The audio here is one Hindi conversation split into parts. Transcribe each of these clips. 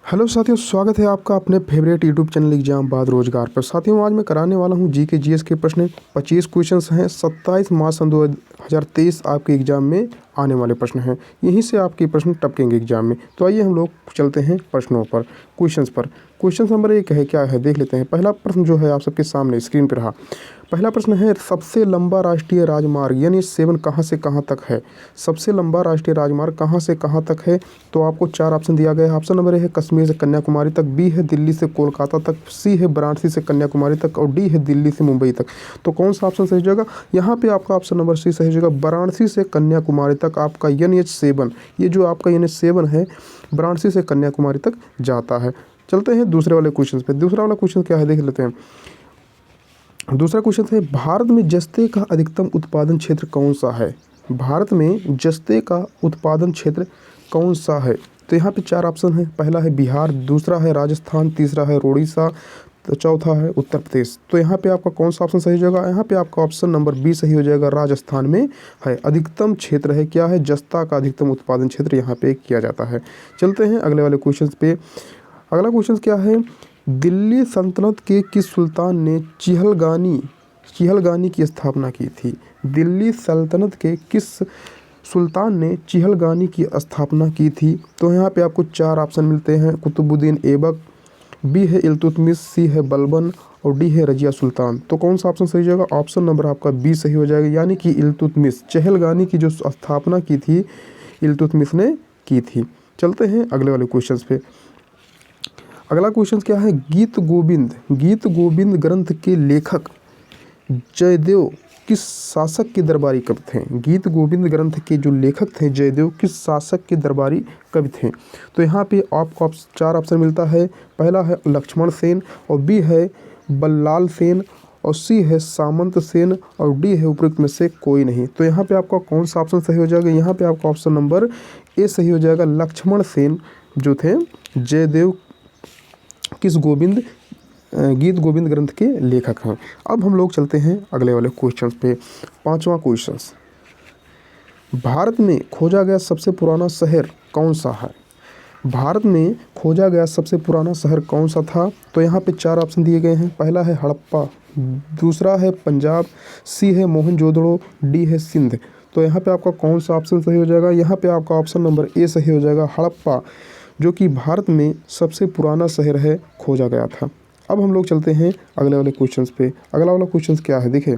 हेलो साथियों, स्वागत है आपका अपने फेवरेट यूट्यूब चैनल एग्जाम बाद रोजगार पर। साथियों, आज मैं कराने वाला हूं जीके जीएस के प्रश्न। 25 क्वेश्चंस हैं। 27 मार्च सन 2023 आपके एग्जाम में आने वाले प्रश्न हैं। यहीं से आपके प्रश्न टपकेंगे एग्जाम में। तो आइए हम लोग चलते हैं प्रश्नों पर, क्वेश्चंस पर। क्वेश्चन नंबर 1 है, क्या है देख लेते हैं। पहला प्रश्न जो है आप सबके सामने स्क्रीन पर रहा। पहला प्रश्न है, सबसे लंबा राष्ट्रीय राजमार्ग यानी 7 कहाँ से कहाँ तक है। सबसे लंबा राष्ट्रीय राजमार्ग कहाँ से कहाँ तक है। तो आपको 4 ऑप्शन दिया गया है। ऑप्शन नंबर ए है कश्मीर से कन्याकुमारी तक, बी है दिल्ली से कोलकाता तक, सी है वाराणसी से कन्याकुमारी तक और डी है दिल्ली से मुंबई तक। तो कौन सा ऑप्शन सही हो जाएगा। यहाँ पे आपका ऑप्शन नंबर सी सही हो जाएगा। वाराणसी से कन्याकुमारी तक आपका NH7, ये जो आपका NH7 है वाराणसी से कन्याकुमारी तक जाता है। चलते हैं दूसरे वाले क्वेश्चन पे। दूसरा वाला क्वेश्चन क्या है देख लेते हैं। दूसरा क्वेश्चन है, भारत में जस्ते का अधिकतम उत्पादन क्षेत्र कौन सा है। भारत में जस्ते का उत्पादन क्षेत्र कौन सा है। तो यहाँ पे 4 ऑप्शन है। पहला है बिहार, दूसरा है राजस्थान, तीसरा है उड़ीसा, तो चौथा है उत्तर प्रदेश। तो यहाँ पे आपका कौन सा ऑप्शन सही हो जाएगा। यहाँ पे आपका ऑप्शन नंबर बी सही हो जाएगा। राजस्थान में है अधिकतम क्षेत्र है, क्या है, जस्ता का अधिकतम उत्पादन क्षेत्र यहाँ पे किया जाता है। चलते हैं अगले वाले क्वेश्चन पे। अगला क्वेश्चन क्या है, दिल्ली सल्तनत के किस सुल्तान ने चिहलगानी की स्थापना की थी। दिल्ली सल्तनत के किस सुल्तान ने चिहलगानी की स्थापना की थी। तो यहाँ पे आपको 4 ऑप्शन मिलते हैं। कुतुबुद्दीन ऐबक, बी है इल्तुतमिश, सी है बलबन और डी है रजिया सुल्तान। तो कौन सा ऑप्शन सही हो जाएगा। ऑप्शन नंबर आपका बी सही हो जाएगा, यानी कि इल्तुतमिश। चिहलगानी की जो स्थापना की थी इल्तुतमिश ने की थी। चलते हैं अगले वाले क्वेश्चन पे। अगला क्वेश्चन क्या है, गीत गोविंद ग्रंथ के लेखक जयदेव किस शासक के दरबारी कवि थे। गीत गोविंद ग्रंथ के जो लेखक थे जयदेव किस शासक के दरबारी कवि थे। तो यहाँ पे आपको 4 ऑप्शन मिलता है। पहला है लक्ष्मण सेन और बी है बल्लाल सेन और सी है सामंत सेन और डी है उपरोक्त में से कोई नहीं। तो यहाँ पे आपका कौन सा ऑप्शन सही हो जाएगा। यहाँ पे आपका ऑप्शन नंबर ए सही हो जाएगा। लक्ष्मण सेन जो थे जयदेव गीत गोविंद ग्रंथ के लेखक हैं। अब हम लोग चलते हैं अगले वाले क्वेश्चन पे। 5वां क्वेश्चन, भारत में खोजा गया सबसे पुराना शहर कौन सा है। भारत में खोजा गया सबसे पुराना शहर कौन सा था। तो यहाँ पे 4 ऑप्शन दिए गए हैं। पहला है हड़प्पा, दूसरा है पंजाब, सी है मोहनजोदड़ो, डी है सिंध। तो यहाँ पे आपका कौन सा ऑप्शन सही हो जाएगा। यहाँ पे आपका ऑप्शन नंबर ए सही हो जाएगा। हड़प्पा जो कि भारत में सबसे पुराना शहर है, खोजा गया था। अब हम लोग चलते हैं अगले वाले क्वेश्चंस पे। अगला वाला क्वेश्चंस क्या है देखिए,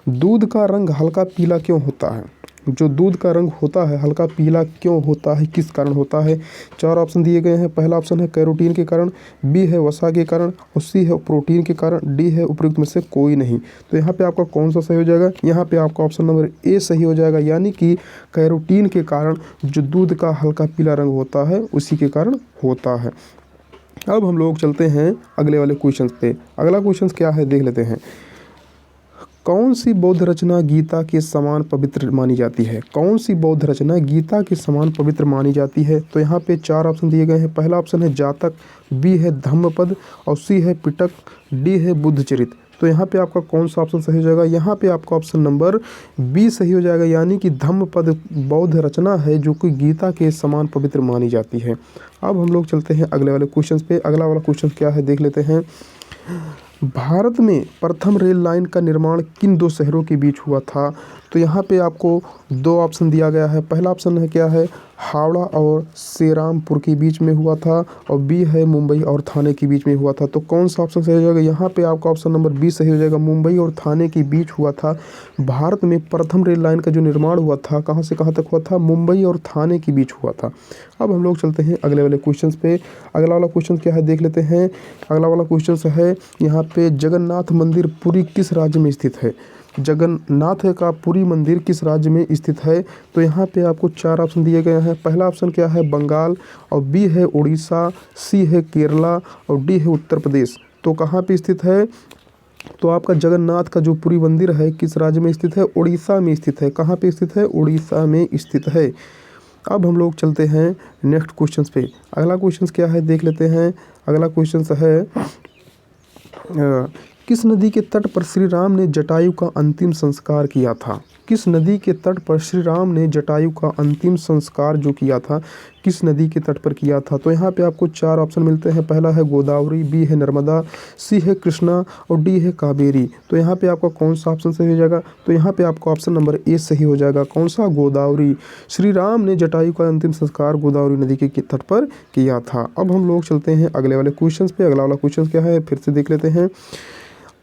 दूध का रंग हल्का पीला क्यों होता है। जो दूध का रंग होता है हल्का पीला क्यों होता है, किस कारण होता है। 4 ऑप्शन दिए गए हैं। पहला ऑप्शन है कैरोटीन के कारण, बी है वसा के कारण और सी है प्रोटीन के कारण, डी है उपयुक्त में से कोई नहीं। तो यहाँ पे आपका कौन सा सही हो जाएगा। यहाँ पे आपका ऑप्शन नंबर ए सही हो जाएगा, यानी कि कैरोटीन के कारण जो दूध का हल्का पीला रंग होता है उसी के कारण होता है। अब हम लोग चलते हैं अगले वाले क्वेश्चन पे। अगला क्वेश्चन क्या है देख लेते हैं। कौन सी बौद्ध रचना गीता के समान पवित्र मानी जाती है। कौन सी बौद्ध रचना गीता के समान पवित्र मानी जाती है। तो यहाँ पे 4 ऑप्शन दिए गए हैं। पहला ऑप्शन है जातक, बी है धम्मपद और सी है पिटक, डी है बुद्धचरित। तो यहाँ पे आपका कौन सा ऑप्शन सही हो जाएगा। यहाँ पे आपका ऑप्शन नंबर बी सही हो जाएगा, यानी कि धम्मपद बौद्ध रचना है जो कि गीता के समान पवित्र मानी जाती है। अब हम लोग चलते हैं अगले वाले क्वेश्चन पे। अगला वाला क्वेश्चन क्या है देख लेते हैं। भारत में प्रथम रेल लाइन का निर्माण किन 2 शहरों के बीच हुआ था। तो यहाँ पे आपको 2 ऑप्शन दिया गया है। पहला ऑप्शन है क्या है, हावड़ा और श्रीरामपुर के बीच में हुआ था और बी है मुंबई और थाने के बीच में हुआ था। तो कौन सा ऑप्शन सही हो जाएगा। यहाँ पे आपका ऑप्शन नंबर बी सही हो जाएगा, मुंबई और थाने के बीच हुआ था। भारत में प्रथम रेल लाइन का जो निर्माण हुआ था कहाँ से कहाँ तक हुआ था, मुंबई और थाने के बीच हुआ था। अब हम लोग चलते हैं अगले वाले क्वेश्चन पे। अगला वाला क्वेश्चन क्या है देख लेते हैं। अगला वाला क्वेश्चन है, यहाँ पे जगन्नाथ मंदिर पुरी किस राज्य में स्थित है। जगन्नाथ का पुरी मंदिर किस राज्य में स्थित है। तो यहाँ पे आपको 4 ऑप्शन दिए गए हैं। पहला ऑप्शन क्या है बंगाल और बी है उड़ीसा, सी है केरला और डी है उत्तर प्रदेश। तो कहाँ पे स्थित है। तो आपका जगन्नाथ का जो पुरी मंदिर है किस राज्य में स्थित है, उड़ीसा में स्थित है। कहाँ पे स्थित है, उड़ीसा में स्थित है। अब हम लोग चलते हैं नेक्स्ट क्वेश्चन पे। अगला क्वेश्चन क्या है देख लेते हैं। अगला क्वेश्चन है किस नदी के तट पर श्री राम ने जटायु का अंतिम संस्कार किया था? किस नदी के तट पर श्री राम ने जटायु का अंतिम संस्कार जो किया था, किस नदी के तट पर किया था? तो यहाँ पे आपको 4 ऑप्शन मिलते हैं। पहला है गोदावरी, बी है नर्मदा, सी है कृष्णा और डी है कावेरी। तो यहाँ पे आपका कौन सा ऑप्शन सही हो जाएगा? तो यहाँ पे आपका ऑप्शन नंबर ए सही हो जाएगा। कौन सा? गोदावरी। श्री राम ने जटायु का अंतिम संस्कार गोदावरी नदी के तट पर किया था। अब हम लोग चलते हैं अगले वाले क्वेश्चन पे। अगला वाला क्वेश्चन क्या है फिर से देख लेते हैं।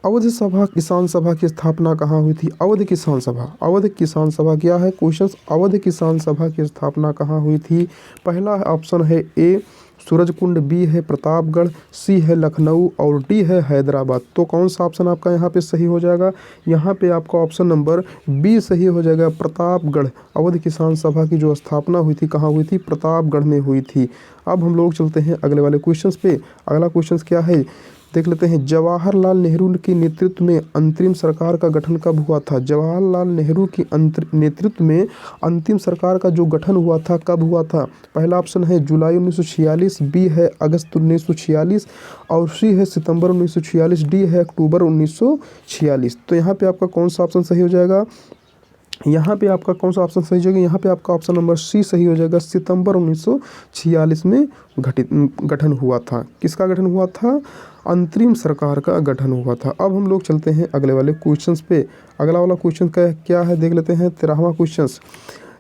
अवध सभा किसान सभा की स्थापना कहाँ हुई थी? अवध किसान सभा, अवध किसान सभा क्या है क्वेश्चन? अवध किसान सभा की स्थापना कहाँ हुई थी? पहला ऑप्शन है ए सूरजकुंड, बी है प्रतापगढ़, सी है लखनऊ और डी है हैदराबाद। तो कौन सा ऑप्शन आपका यहाँ पे सही हो जाएगा? यहाँ पे आपका ऑप्शन नंबर बी सही हो जाएगा, प्रतापगढ़। अवध किसान सभा की जो स्थापना हुई थी कहाँ हुई थी? प्रतापगढ़ में हुई थी। अब हम लोग चलते हैं अगले वाले क्वेश्चन पे। अगला क्वेश्चन क्या है देख लेते हैं। जवाहरलाल नेहरू के नेतृत्व में अंतरिम सरकार का गठन कब हुआ था? जवाहरलाल नेहरू की नेतृत्व में अंतिम सरकार का जो गठन हुआ था कब हुआ था? पहला ऑप्शन है जुलाई 1946, बी है अगस्त 1946 और सी है सितंबर 1946, डी है अक्टूबर 1946। तो यहाँ पे आपका कौन सा ऑप्शन सही हो जाएगा? यहाँ पे आपका कौन सा ऑप्शन सही हो जाएगा? यहाँ पे आपका ऑप्शन नंबर सी सही हो जाएगा। सितंबर 1946 में गठन हुआ था। किसका गठन हुआ था? अंतरिम सरकार का गठन हुआ था। अब हम लोग चलते हैं अगले वाले क्वेश्चंस पे। अगला वाला क्वेश्चन क्या है देख लेते हैं। 13वां क्वेश्चन।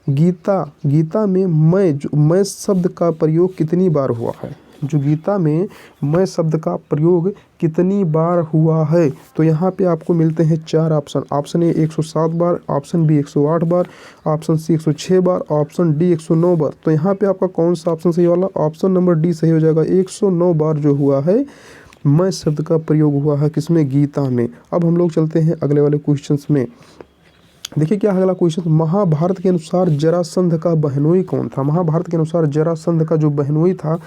गीता में मैं शब्द का प्रयोग कितनी बार हुआ है? जो गीता में मैं शब्द का प्रयोग कितनी बार हुआ है? तो यहाँ पे आपको मिलते हैं 4 ऑप्शन। ऑप्शन ए 107 बार, ऑप्शन बी 108 बार, ऑप्शन सी 106 बार, ऑप्शन डी 109 बार। तो यहाँ पे आपका कौन सा ऑप्शन सही वाला? ऑप्शन नंबर डी सही हो जाएगा। 109 बार जो हुआ है मैं शब्द का प्रयोग हुआ है किसमें? गीता में। अब हम लोग चलते हैं अगले वाले क्वेश्चंस में। देखिए क्या अगला क्वेश्चन। महाभारत के अनुसार जरासंध का बहनोई कौन था? महाभारत के अनुसार जरासंध का जो बहनोई था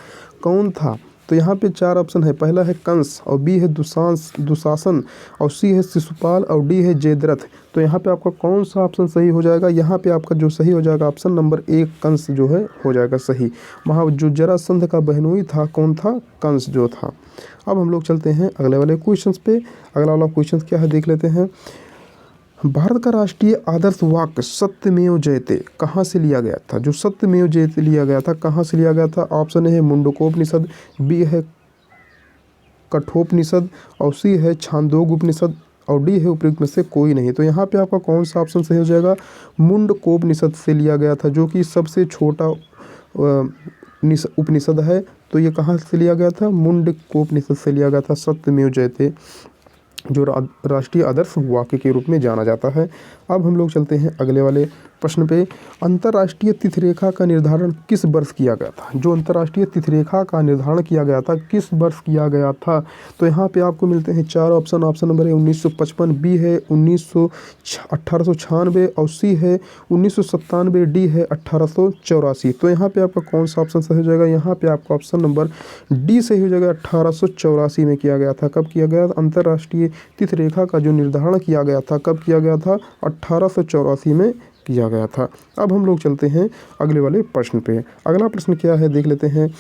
कौन था? तो यहाँ पे 4 ऑप्शन है। पहला है कंस और बी है दुशासन और सी है शिशुपाल और डी है जयद्रथ। तो यहाँ पे आपका कौन सा ऑप्शन सही हो जाएगा? यहाँ पे आपका जो सही हो जाएगा ऑप्शन नंबर ए कंस जो है हो जाएगा सही। जो जरासंध का बहनोई था कौन था? कंस जो था। अब हम लोग चलते हैं अगले वाले क्वेश्चन पे। अगला वाला क्वेश्चन क्या है देख लेते हैं। भारत का राष्ट्रीय आदर्श वाक्य सत्यमेव जयते कहाँ से लिया गया था? जो सत्यमेव जयते लिया गया था कहाँ से लिया गया था? ऑप्शन ए है मुंडकोपनिषद, बी है कठोपनिषद और सी है छांदोग उपनिषद और डी है उपयुक्त में से कोई नहीं। तो यहाँ पे आपका कौन सा ऑप्शन सही हो जाएगा? मुंडकोपनिषद से लिया गया था जो कि सबसे छोटा उपनिषद है। तो ये कहाँ से लिया गया था? मुंडकोपनिषद से लिया गया था सत्यमेव जयते, जो राष्ट्रीय आदर्श वाक्य के रूप में जाना जाता है। अब हम लोग चलते हैं अगले वाले प्रश्न पे। अंतर्राष्ट्रीय तिथिरेखा का निर्धारण किस वर्ष किया गया था? जो अंतर्राष्ट्रीय तिथिरेखा का निर्धारण किया गया था किस वर्ष किया गया था? तो यहाँ पे आपको मिलते हैं 4 ऑप्शन। ऑप्शन नंबर है 1955, बी है 1896 और सी है 1997, डी है 1884। तो यहाँ पे आपका कौन सा ऑप्शन सही हो जाएगा? यहाँ पे आपका ऑप्शन नंबर डी सही हो जाएगा। 1884 में किया गया था। कब किया गया? अंतर्राष्ट्रीय तिथिरेखा का जो निर्धारण किया गया था कब किया गया था? 1884 में किया गया था। अब हम लोग चलते हैं अगले वाले प्रश्न पे। अगला प्रश्न क्या है देख लेते हैं।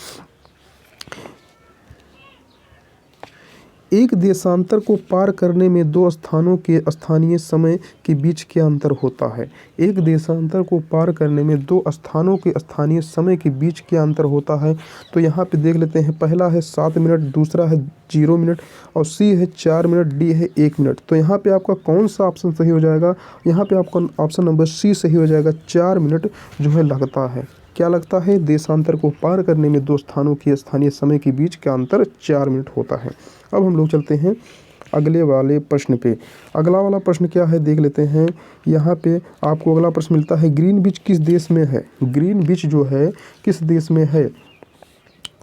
एक देशांतर को पार करने में 2 स्थानों के स्थानीय समय के बीच क्या अंतर होता है? एक देशांतर को पार करने में 2 स्थानों के स्थानीय समय के बीच क्या अंतर होता है? तो यहाँ पे देख लेते हैं। पहला है 7 मिनट, दूसरा है 0 मिनट और सी है 4 मिनट, डी है 1 मिनट। तो यहाँ पे आपका कौन सा ऑप्शन सही हो जाएगा? यहाँ पे आपका ऑप्शन नंबर सी सही हो जाएगा। 4 मिनट जो है लगता है। क्या लगता है? देशांतर को पार करने में 2 स्थानों के स्थानीय समय के बीच का अंतर 4 मिनट होता है। अब हम लोग चलते हैं अगले वाले प्रश्न पे। अगला वाला प्रश्न क्या है देख लेते हैं। यहाँ पे आपको अगला प्रश्न मिलता है ग्रीनविच किस देश में है? ग्रीनविच जो है किस देश में है?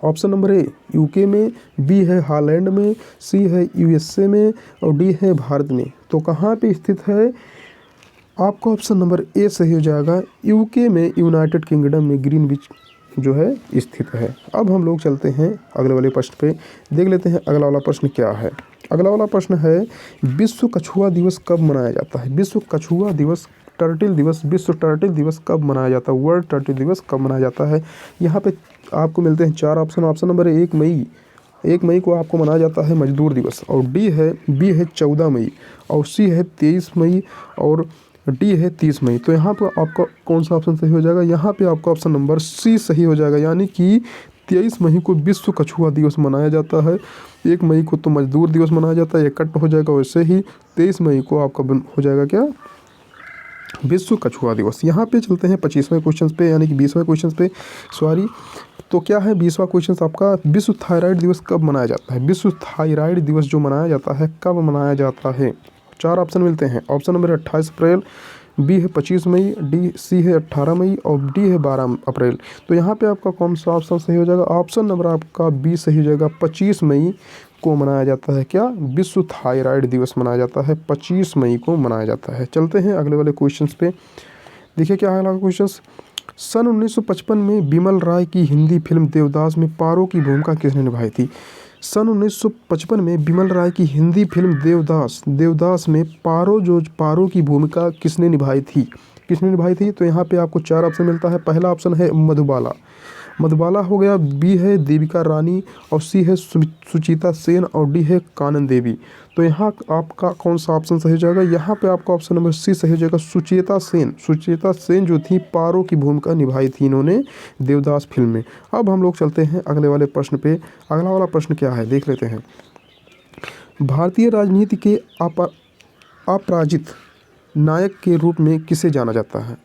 ऑप्शन नंबर ए यूके में, बी है हॉलैंड में, सी है यूएसए में और डी है भारत में। तो कहाँ पे स्थित है? आपका ऑप्शन नंबर ए सही हो जाएगा। यूके में, यूनाइटेड किंगडम में ग्रीनविच जो है स्थित है। अब हम लोग चलते हैं अगले वाले प्रश्न पे। देख लेते हैं अगला वाला प्रश्न क्या है। अगला वाला प्रश्न है विश्व कछुआ दिवस कब मनाया जाता है? विश्व कछुआ दिवस, टर्टल दिवस, विश्व टर्टल दिवस कब मनाया जाता है? वर्ल्ड टर्टल दिवस कब मनाया जाता है? यहाँ पे आपको मिलते हैं 4 ऑप्शन। ऑप्शन नंबर 1 मई 1 मई को आपको मनाया जाता है मजदूर दिवस। और बी है 14 मई, और सी है 23 मई, और डी है 30 मई। तो यहाँ पर आपका कौन सा ऑप्शन सही हो जाएगा? यहाँ पे आपका ऑप्शन नंबर सी सही हो जाएगा, यानी कि 23 मई को विश्व कछुआ दिवस मनाया जाता है। 1 मई को तो मजदूर दिवस मनाया जाता है, ये कट हो जाएगा। वैसे ही 23 मई को आपका हो जाएगा क्या? विश्व कछुआ दिवस। यहाँ पे चलते हैं 25वें क्वेश्चन पे, यानी कि 20वें क्वेश्चन पे, सॉरी। तो क्या है 20वां क्वेश्चन आपका? विश्व थायराइड दिवस कब मनाया जाता है? विश्व थायराइड दिवस जो मनाया जाता है कब मनाया जाता है? 4 ऑप्शन मिलते हैं। ऑप्शन नंबर 28 अप्रैल, बी है 25 मई, सी है 18 मई, और डी है 12 अप्रैल। तो यहाँ पे आपका कौन सा ऑप्शन सही हो जाएगा? ऑप्शन नंबर आपका बी सही हो जाएगा। 25 मई को मनाया जाता है क्या? विश्व थायराइड दिवस मनाया जाता है, 25 मई को मनाया जाता है। चलते हैं अगले वाले क्वेश्चन पे। देखिए क्या है अगला क्वेश्चन। सन 1955 में बिमल राय की हिंदी फिल्म देवदास में पारो की भूमिका किसने निभाई थी? सन 1955 में बिमल राय की हिंदी फिल्म देवदास में पारो की भूमिका किसने निभाई थी? तो यहाँ पे आपको 4 ऑप्शन मिलता है। पहला ऑप्शन है मधुबाला हो गया, बी है देविका रानी, और सी है सुचिता सेन, और डी है कानन देवी। तो यहाँ आपका कौन सा ऑप्शन सही हो जाएगा? यहाँ पे आपका ऑप्शन नंबर सी सही हो जाएगा, सुचेता सेन जो थी पारो की भूमिका निभाई थी इन्होंने देवदास फिल्म में। अब हम लोग चलते हैं अगले वाले प्रश्न पे। अगला वाला प्रश्न क्या है देख लेते हैं। भारतीय राजनीति के अपराजित नायक के रूप में किसे जाना जाता है?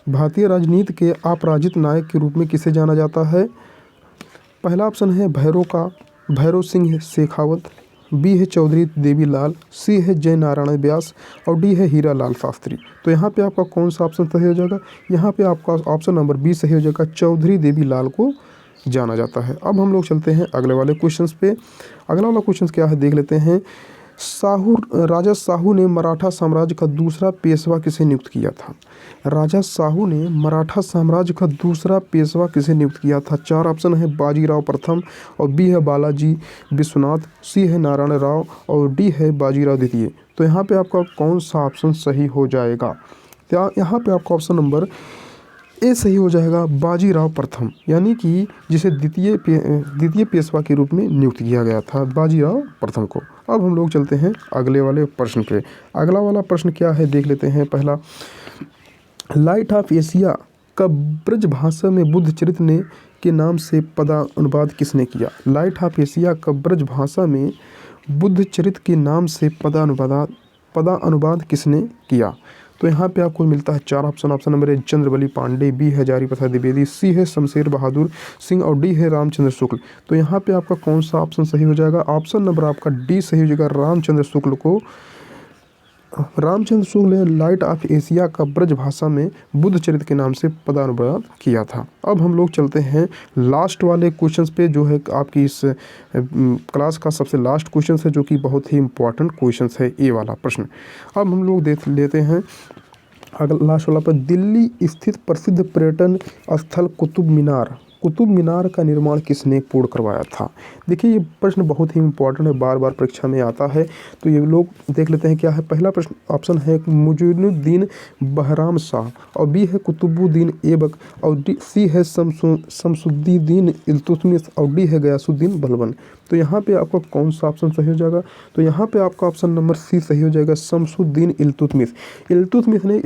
भारतीय राजनीति के अपराजित नायक के रूप में किसे जाना जाता है? पहला ऑप्शन है भैरव सिंह शेखावत, बी है चौधरी देवीलाल, सी है जय नारायण व्यास, और डी है हीरा लाल शास्त्री। तो यहाँ पे आपका कौन सा ऑप्शन सही हो जाएगा? यहाँ पे आपका ऑप्शन नंबर बी सही हो जाएगा, चौधरी देवीलाल को जाना जाता है। अब हम लोग चलते हैं अगले वाले क्वेश्चन पे। अगला वाला क्वेश्चन क्या है देख लेते हैं। राजा साहू ने मराठा साम्राज्य का दूसरा पेशवा किसे नियुक्त किया था? राजा साहू ने मराठा साम्राज्य का दूसरा पेशवा किसे नियुक्त किया था? 4 ऑप्शन है। बाजीराव प्रथम, और बी है बालाजी विश्वनाथ, सी है नारायण राव, और डी है बाजीराव द्वितीय। तो यहाँ पे आपका कौन सा ऑप्शन सही हो जाएगा? यहाँ पे आपका ऑप्शन नंबर ए सही हो जाएगा, बाजीराव प्रथम, यानी कि जिसे द्वितीय पेशवा के रूप में नियुक्त किया गया था, बाजीराव प्रथम को। अब हम लोग चलते हैं अगले वाले प्रश्न पे। अगला वाला प्रश्न क्या है देख लेते हैं। पहला, लाइट ऑफ एशिया का ब्रज भाषा में बुद्ध चरित्र ने के नाम से पदानुवाद किसने किया? लाइट ऑफ एशिया का ब्रज भाषा में बुद्ध चरित्र के नाम से पदानुवाद किसने किया? तो यहाँ पे आपको मिलता है 4 option. Option number A Chandrabali Pandey, B है हजारी प्रसाद द्विवेदी, सी है शमशेर बहादुर सिंह, और डी है रामचंद्र शुक्ल। तो यहाँ पे आपका कौन सा ऑप्शन सही हो जाएगा? ऑप्शन नंबर आपका डी सही हो जाएगा, रामचंद्र शुक्ल ने लाइट ऑफ एशिया का ब्रज भाषा में बुद्ध चरित्र के नाम से पदानुवाद किया था। अब हम लोग चलते हैं लास्ट वाले क्वेश्चंस पे, जो है आपकी इस क्लास का सबसे लास्ट क्वेश्चन है, जो कि बहुत ही इंपॉर्टेंट क्वेश्चन है, ए वाला प्रश्न। अब हम लोग देख लेते हैं अगला लास्ट वाला पर। दिल्ली स्थित प्रसिद्ध पर्यटन स्थल कुतुब मीनार का निर्माण किसने पूर्ण करवाया था? देखिए ये प्रश्न बहुत ही इंपॉर्टेंट है, बार बार परीक्षा में आता है। तो ये लोग देख लेते हैं क्या है। पहला प्रश्न ऑप्शन है मुइनुद्दीन बहराम शाह, और बी है कुतुबुद्दीन ऐबक, और सी है शमसुद्दीन इल्तुतमिश, और डी है गयासुद्दीन बलबन। तो यहाँ पे आपका कौन सा ऑप्शन सही हो जाएगा? तो यहाँ पे आपका ऑप्शन नंबर सी सही हो जाएगा, शमसुद्दीन इल्तुतमिश ने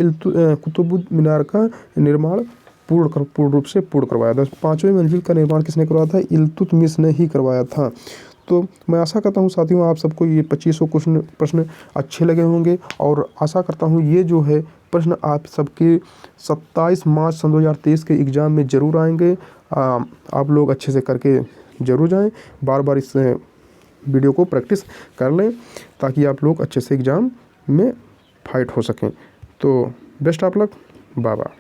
कुतुब मीनार का निर्माण पूर्ण रूप से पूर्ण करवाया था। 5वीं मंजिल का निर्माण किसने करवाया था? इल्तुतमिश ने ही करवाया था। तो मैं आशा करता हूँ साथियों आप सबको ये 2500 प्रश्न अच्छे लगे होंगे, और आशा करता हूँ ये जो है प्रश्न आप सबके 27 मार्च सन 2023 के एग्ज़ाम में ज़रूर आएंगे। आप लोग अच्छे से करके ज़रूर जाएं, बार बार इस वीडियो को प्रैक्टिस कर लें, ताकि आप लोग अच्छे से एग्ज़ाम में फाइट हो सकें। तो best of luck, bye bye.